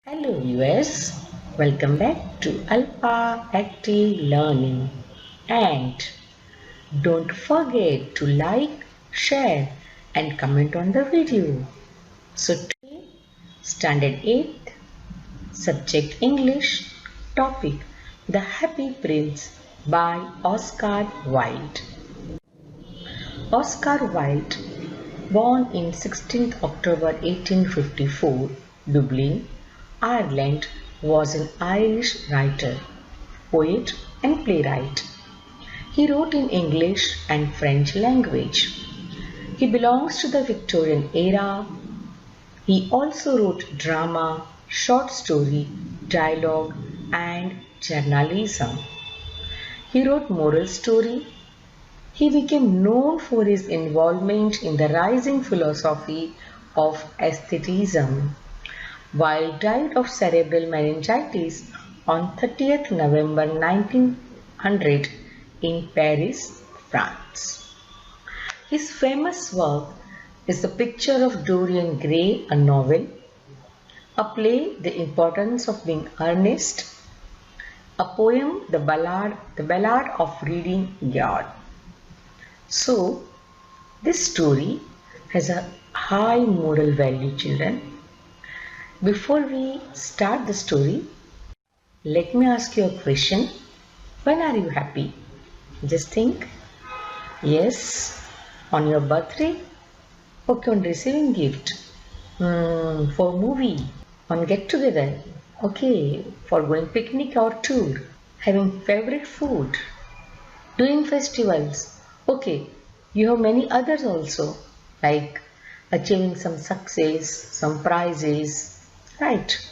Hello viewers, welcome back to Alpha Active Learning, and don't forget to like, share and comment on the video. So today, Standard 8, Subject English, topic The Happy Prince by Oscar Wilde. Oscar Wilde, born in 16th October 1854, Dublin, Ireland, was an Irish writer, poet and playwright. He wrote in English and French language. He belongs to the Victorian era. He also wrote drama, short story, dialogue and journalism. He wrote moral story. He became known for his involvement in the rising philosophy of aestheticism. Wilde died of cerebral meningitis on 30th November 1900 in Paris, France. His famous work is The Picture of Dorian Gray, a novel, a play, The Importance of Being Earnest, a poem, The Ballad of Reading God. So, this story has a high moral value, children. Before we start the story, let me ask you a question. When are you happy? Just think. Yes, on your birthday? Okay, on receiving gift. For movie. On get together. Okay, for going picnic or tour. Having favorite food. Doing festivals. Okay, you have many others also, like achieving some success, some prizes, right?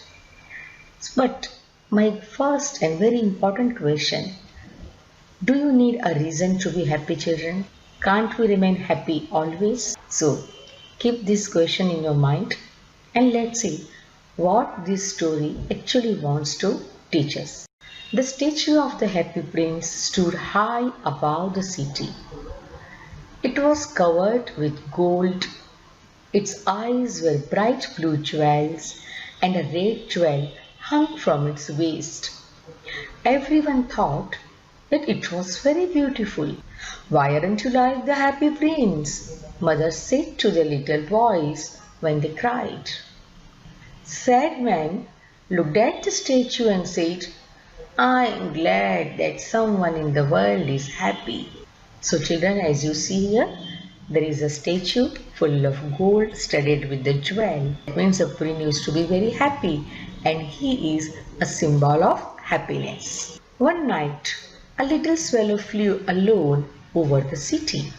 But my first and very important question, do you need a reason to be happy, children? Can't we remain happy always? So keep this question in your mind and let's see what this story actually wants to teach us. The statue of the Happy Prince stood high above the city. It was covered with gold. Its eyes were bright blue jewels, and a red jewel hung from its waist. Everyone thought that it was very beautiful. Why aren't you like the Happy Prince? Mother said to the little boys when they cried. Sad man looked at the statue and said, I am glad that someone in the world is happy. So children, as you see here, there is a statue full of gold studded with the jewel. That means the prince used to be very happy and he is a symbol of happiness. One night, a little swallow flew alone over the city.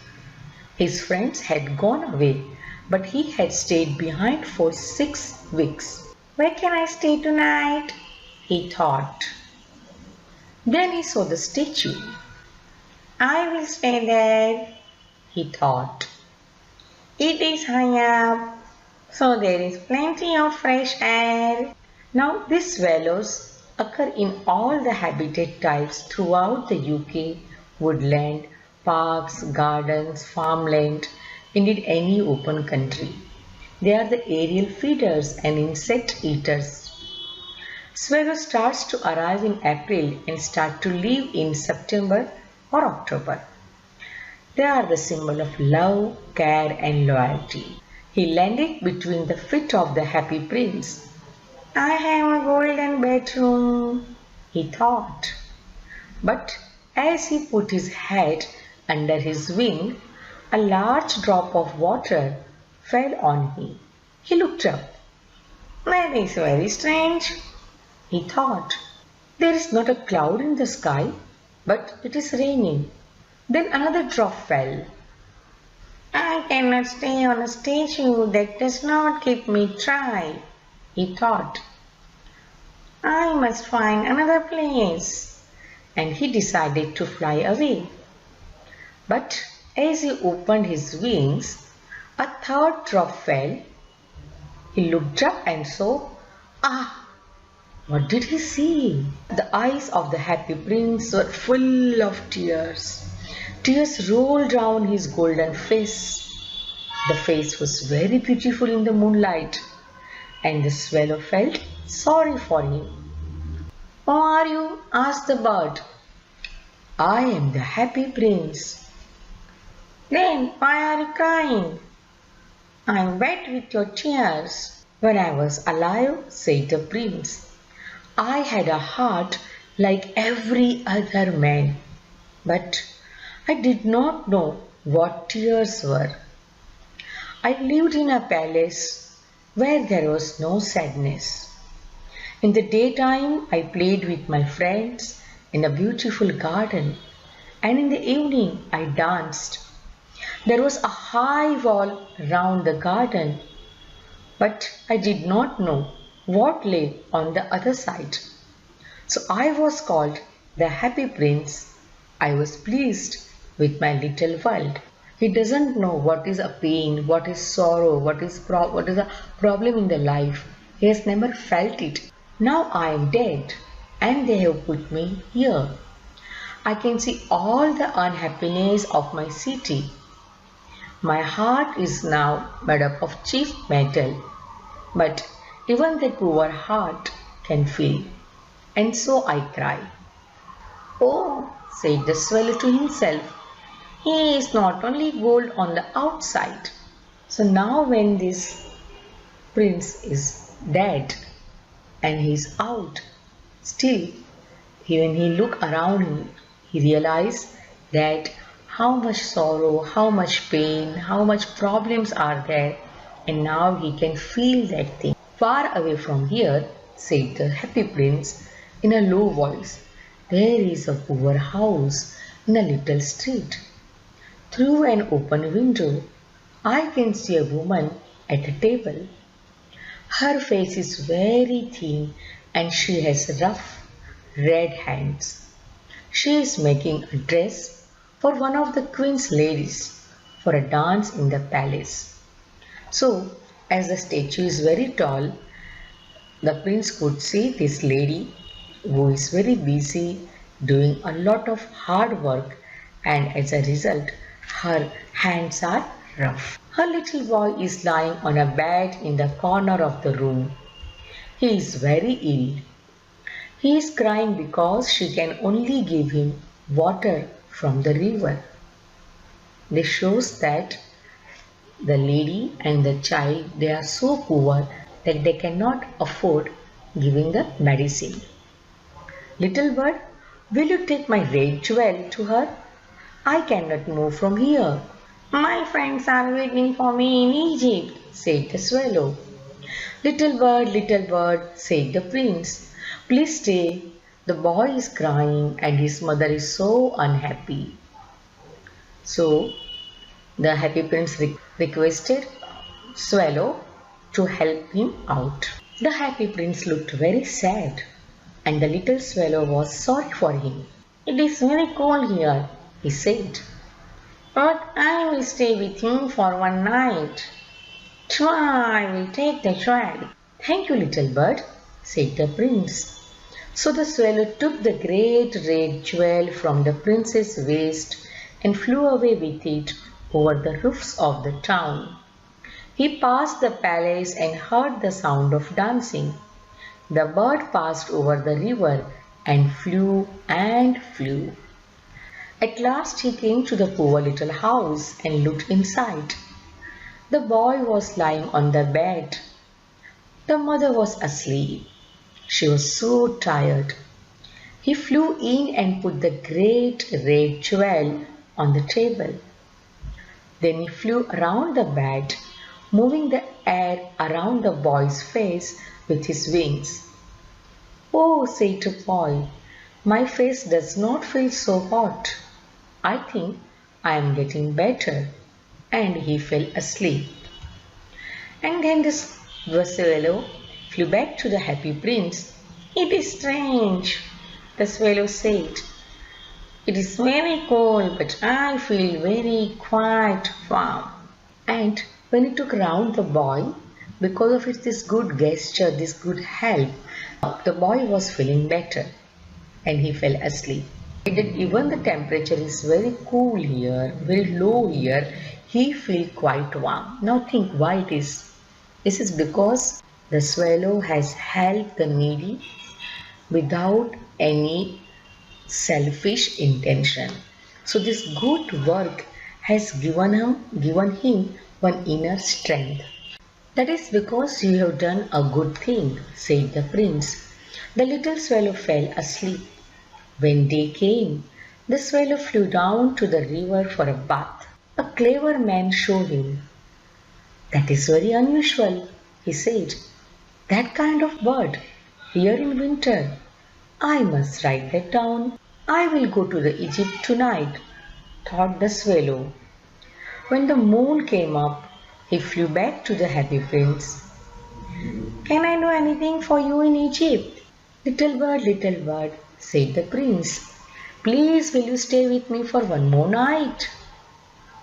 His friends had gone away, but he had stayed behind for 6 weeks. Where can I stay tonight? He thought. Then he saw the statue. I will stay there, he thought. It is high up, so there is plenty of fresh air. Now these swallows occur in all the habitat types throughout the UK, woodland, parks, gardens, farmland, indeed any open country. They are the aerial feeders and insect eaters. Swallow starts to arrive in April and start to leave in September or October. They are the symbol of love, care and loyalty. He landed between the feet of the Happy Prince. I have a golden bedroom, he thought. But as he put his head under his wing, a large drop of water fell on him. He looked up. That is very strange, he thought. There is not a cloud in the sky, but it is raining. Then another drop fell. I cannot stay on a statue that does not keep me dry, he thought. I must find another place. And he decided to fly away. But as he opened his wings, a third drop fell. He looked up and saw, what did he see? The eyes of the Happy Prince were full of tears. Tears rolled down his golden face. The face was very beautiful in the moonlight, and the swallow felt sorry for him. "Who are you?" asked the bird. "I am the happy prince." "Then why are you crying?" "I am wet with your tears." "When I was alive," said the prince, "I had a heart like every other man, but I did not know what tears were. I lived in a palace where there was no sadness. In the daytime, I played with my friends in a beautiful garden, and in the evening, I danced. There was a high wall round the garden, but I did not know what lay on the other side. So I was called the happy prince. I was pleased with my little world." He doesn't know what is a pain, what is sorrow, what is a problem in the life. He has never felt it. "Now I am dead and they have put me here. I can see all the unhappiness of my city. My heart is now made up of cheap metal, but even the poor heart can feel, and so I cry." "Oh," said the swallow to himself, "he is not only gold on the outside." So now when this prince is dead and he is out, still when he look around him, he realized that how much sorrow, how much pain, how much problems are there, and now he can feel that thing. "Far away from here," said the happy prince in a low voice, "there is a poor house in a little street. Through an open window, I can see a woman at a table. Her face is very thin and she has rough red hands. She is making a dress for one of the queen's ladies for a dance in the palace." So, as the statue is very tall, the prince could see this lady who is very busy doing a lot of hard work, and as a result, her hands are rough. Her little boy is lying on a bed in the corner of the room. He is very ill. He is crying because she can only give him water from the river. This shows that the lady and the child, they are so poor that they cannot afford giving the medicine. "Little bird, will you take my red jewel to her? I cannot move from here. My friends are waiting for me in Egypt," said the swallow. Little bird," said the prince, "please stay. The boy is crying and his mother is so unhappy." So the happy prince requested swallow to help him out. The happy prince looked very sad, and the little swallow was sorry for him. "It is very cold here," he said, "but I will stay with you for one night. I will take the jewel." "Thank you, little bird," said the prince. So the swallow took the great red jewel from the prince's waist and flew away with it over the roofs of the town. He passed the palace and heard the sound of dancing. The bird passed over the river and flew and flew. At last he came to the poor little house and looked inside. The boy was lying on the bed. The mother was asleep. She was so tired. He flew in and put the great red jewel on the table. Then he flew around the bed, moving the air around the boy's face with his wings. "Oh," said the boy, "my face does not feel so hot. I think I am getting better." And he fell asleep. And then the swallow flew back to the happy prince. "It is strange," the swallow said. "It is very cold, but I feel very quite warm." And when he took round the boy, because of this good gesture, this good help, the boy was feeling better and he fell asleep. Even the temperature is very cool here, very low here, he feel quite warm. Now think why it is. This is because The swallow has helped the needy without any selfish intention. So this good work has given him one inner strength. That is because you have done a good thing, said the prince. The little swallow fell asleep. When day came, the swallow flew down to the river for a bath. A clever man showed him. That is very unusual, he said. That kind of bird, here in winter. I must write that down. I will go to the Egypt tonight, thought the swallow. When the moon came up, he flew back to the happy prince. Can I do anything for you in Egypt? Little bird, said the prince. Please will you stay with me for one more night?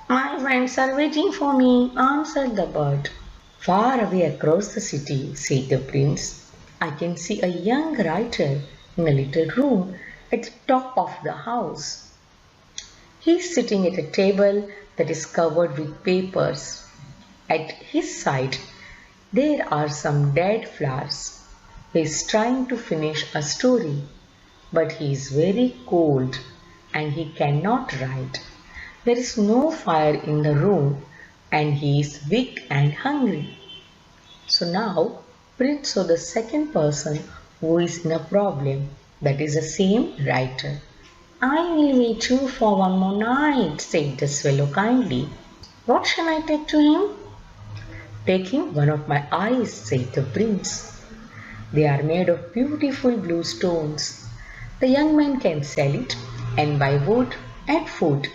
My friends are waiting for me, answered the bird. Far away across the city, said the prince, I can see a young writer in a little room at the top of the house. He is sitting at a table that is covered with papers. At his side, there are some dead flowers. He is trying to finish a story, but he is very cold and he cannot write. There is no fire in the room and he is weak and hungry. So now, Prince saw the second person who is in a problem, that is the same writer. I will wait you for one more night, said the swallow kindly. What shall I take to him? Take him one of my eyes, said the prince. They are made of beautiful blue stones. The young man can sell it and buy wood and food.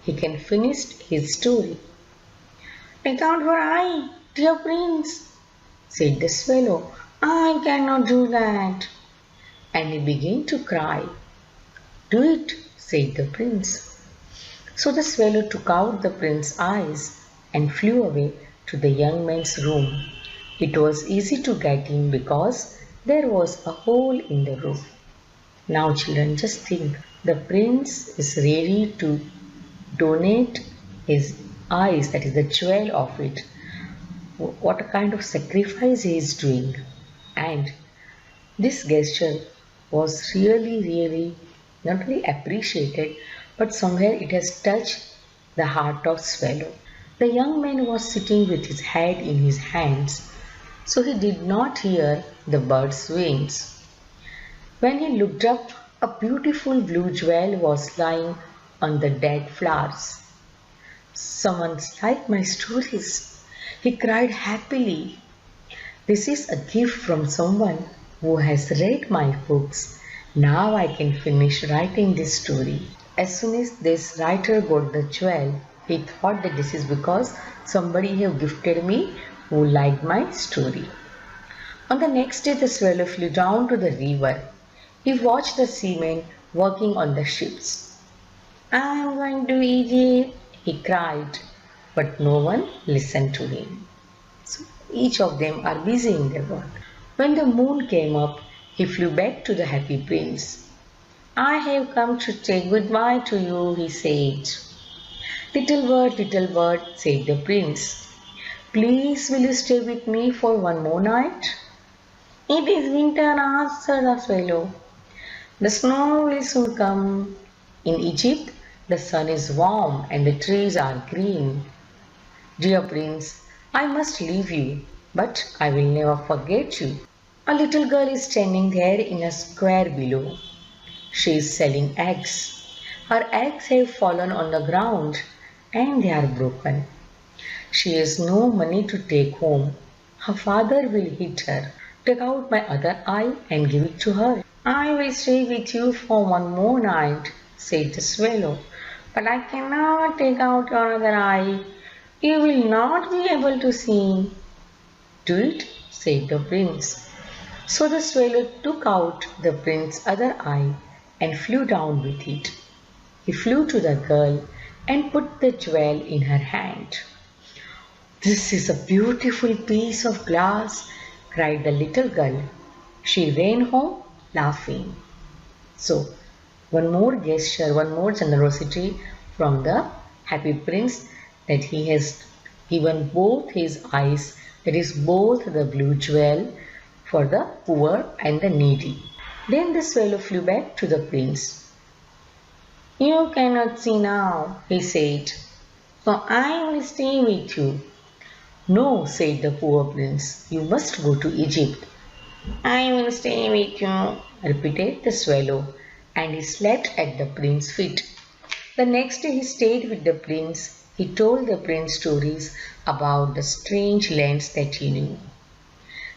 He can finish his story. Take out your eye, dear prince, said the swallow. I cannot do that. And he began to cry. Do it, said the prince. So the swallow took out the prince's eyes and flew away to the young man's room. It was easy to get in because there was a hole in the roof. Now children, just think, the prince is ready to donate his eyes, that is the jewel of it. What a kind of sacrifice he is doing. And this gesture was really not only appreciated, but somewhere it has touched the heart of swallow. The young man was sitting with his head in his hands, so he did not hear the bird's wings. When he looked up, a beautiful blue jewel was lying on the dead flowers. Someone's liked my stories, he cried happily. This is a gift from someone who has read my books. Now I can finish writing this story. As soon as this writer got the jewel, he thought that this is because somebody have gifted me who liked my story. On the next day, the swallow flew down to the river. He watched the seamen working on the ships. I am going to Egypt, he cried, but no one listened to him. So each of them are busy in their work. When the moon came up, he flew back to the happy prince. I have come to say goodbye to you, he said. Little bird, said the prince. Please will you stay with me for one more night? It is winter, answered the swallow. The snow will soon come. In Egypt, the sun is warm and the trees are green. Dear prince, I must leave you, but I will never forget you. A little girl is standing there in a square below. She is selling eggs. Her eggs have fallen on the ground and they are broken. She has no money to take home. Her father will hit her. Take out my other eye and give it to her. I will stay with you for one more night, said the swallow. But I cannot take out your other eye. You will not be able to see. Do it, said the prince. So the swallow took out the prince's other eye and flew down with it. He flew to the girl and put the jewel in her hand. This is a beautiful piece of glass, cried the little girl. She ran home laughing. So, one more gesture, one more generosity from the happy prince, that he has given both his eyes That is both the blue jewel for the poor and the needy. Then the swallow flew back to the prince. You cannot see now, he said, so I will stay with you. No, said the poor prince, you must go to Egypt. I will stay with you, repeated the swallow, and he slept at the prince's feet. The next day he stayed with the prince. He told the prince stories about the strange lands that he knew.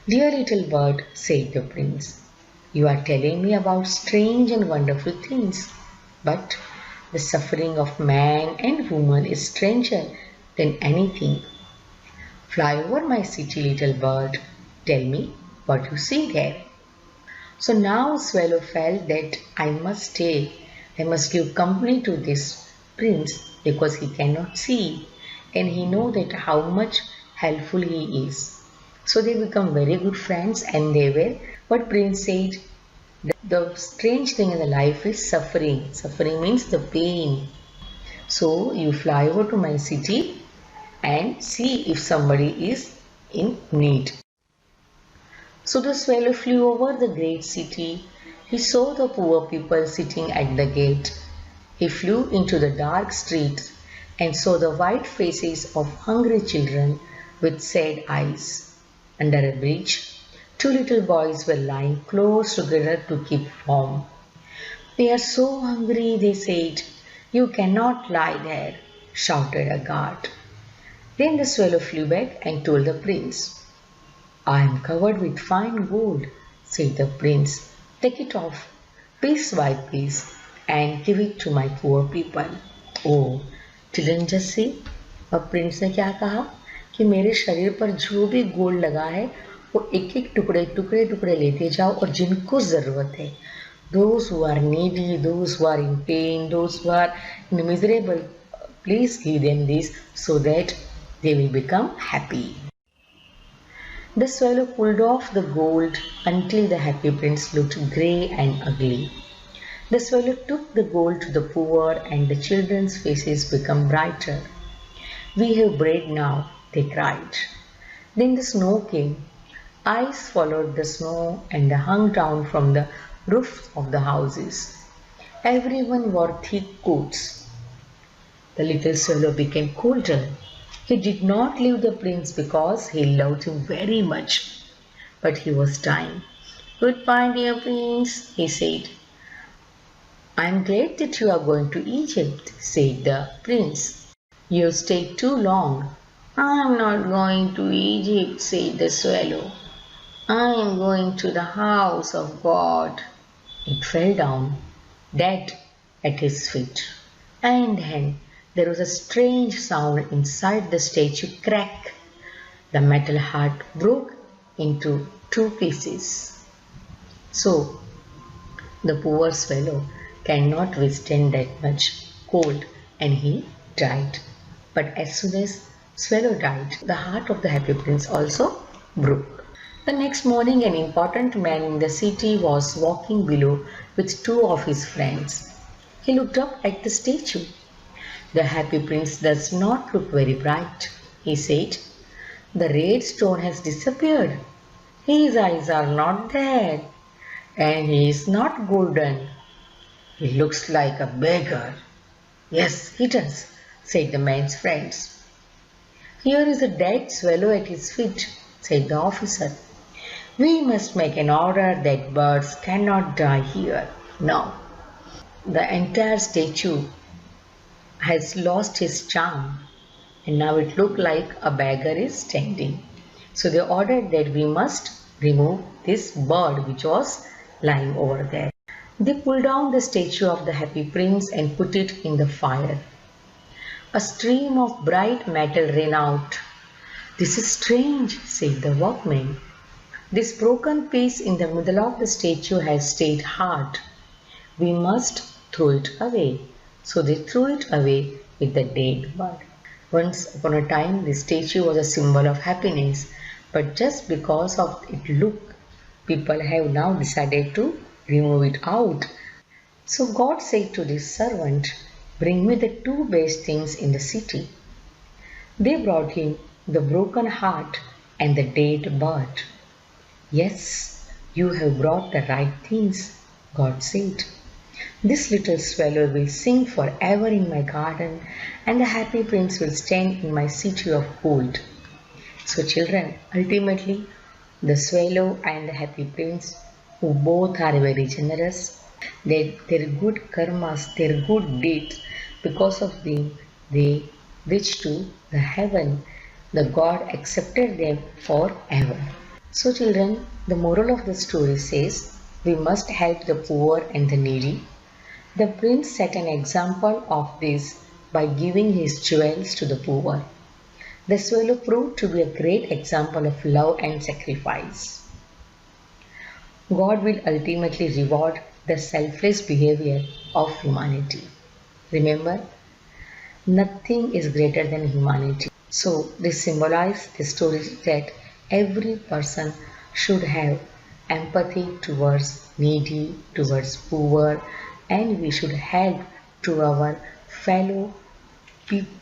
Dear little bird, said the prince, you are telling me about strange and wonderful things, but the suffering of man and woman is stranger than anything. Fly over my city, little bird. Tell me what you see there. So now Swallow felt that I must stay. I must give company to this prince because he cannot see and he knows that how much helpful he is. So they become very good friends and they were what prince said. The strange thing in the life is suffering. Suffering means the pain. So you fly over to my city and see if somebody is in need. So the swallow flew over the great city. He saw the poor people sitting at the gate. He flew into the dark streets and saw the white faces of hungry children with sad eyes. Under a bridge, two little boys were lying close together to keep warm. We are so hungry, they said. You cannot lie there, shouted a guard. Then the swallow flew back and told the prince. I am covered with fine gold, said the prince. Take it off, piece by piece, and give it to my poor people. Oh, children just see, अब Prince ने क्या कहा कि मेरे शरीर पर जो भी गोल्ड लगा है वो एक एक टुकड़े टुकड़े टुकड़े लेते जाओ और जिनको ज़रूरत है those who are needy, those who are in pain, those who are miserable, please give them this so that they will become happy. The swallow pulled off the gold until the happy prince looked grey and ugly. The swallow took the gold to the poor and the children's faces became brighter. We have bread now, they cried. Then the snow came. Ice followed the snow and hung down from the roofs of the houses. Everyone wore thick coats. The little swallow became colder. He did not leave the prince because he loved him very much, but he was dying. Goodbye, dear prince, he said. I am glad that you are going to Egypt, said the prince. You stayed too long. I am not going to Egypt, said the swallow. I am going to the house of God. It fell down, dead, at his feet. And then there was a strange sound inside the statue crack. The metal heart broke into two pieces. So, the poor swallow cannot withstand that much cold and he died. But as soon as swallow died, the heart of the happy prince also broke. The next morning, an important man in the city was walking below with two of his friends. He looked up at the statue. The happy prince does not look very bright, he said. The red stone has disappeared. His eyes are not there, and he is not golden. He looks like a beggar. Yes, he does, said the man's friends. Here is a dead swallow at his feet, said the officer. We must make an order that birds cannot die here. Now, the entire statue has lost his charm and now it looks like a beggar is standing. So they ordered that we must remove this bird which was lying over there. They pulled down the statue of the happy prince and put it in the fire. A stream of bright metal ran out. This is strange, said the workman. This broken piece in the middle of the statue has stayed hard. We must throw it away. So they threw it away with the dead bird. Once upon a time, this statue was a symbol of happiness, but just because of its look, people have now decided to remove it out. So God said to this servant, bring me the two best things in the city. They brought him the broken heart and the date birth. Yes, you have brought the right things, God said. This little swallow will sing forever in my garden, and the happy prince will stand in my city of gold. So, children, ultimately, the swallow and the happy prince, who both are very generous, their good karmas, their good deeds, because of them, they reached to the heaven. The God accepted them forever. So, children, the moral of the story says we must help the poor and the needy. The prince set an example of this by giving his jewels to the poor. The swallow proved to be a great example of love and sacrifice. God will ultimately reward the selfless behavior of humanity. Remember, nothing is greater than humanity. So, this symbolizes the story that every person should have empathy towards needy, towards poor, and we should help to our fellow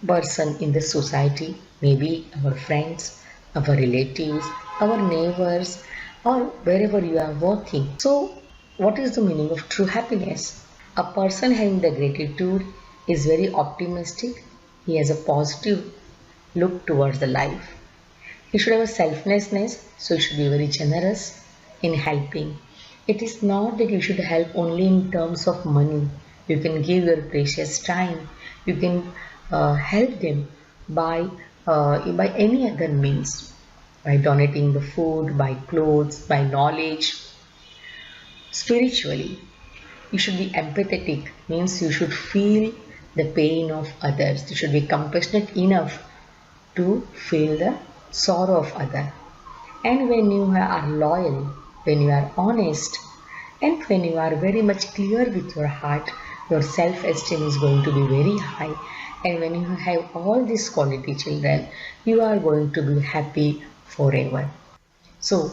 person in the society, maybe our friends, our relatives, our neighbors, or wherever you are working. So, what is the meaning of true happiness? A person having the gratitude is very optimistic. He has a positive look towards the life. He should have a selflessness, so he should be very generous in helping. It is not that you should help only in terms of money. You can give your precious time. You can help them by any other means, by donating the food, by clothes, by knowledge. Spiritually, you should be empathetic, means you should feel the pain of others. You should be compassionate enough to feel the sorrow of others. And when you are loyal, when you are honest, and when you are very much clear with your heart, your self-esteem is going to be very high. And when you have all these quality, children, you are going to be happy forever. So,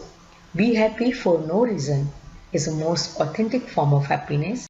be happy for no reason is the most authentic form of happiness.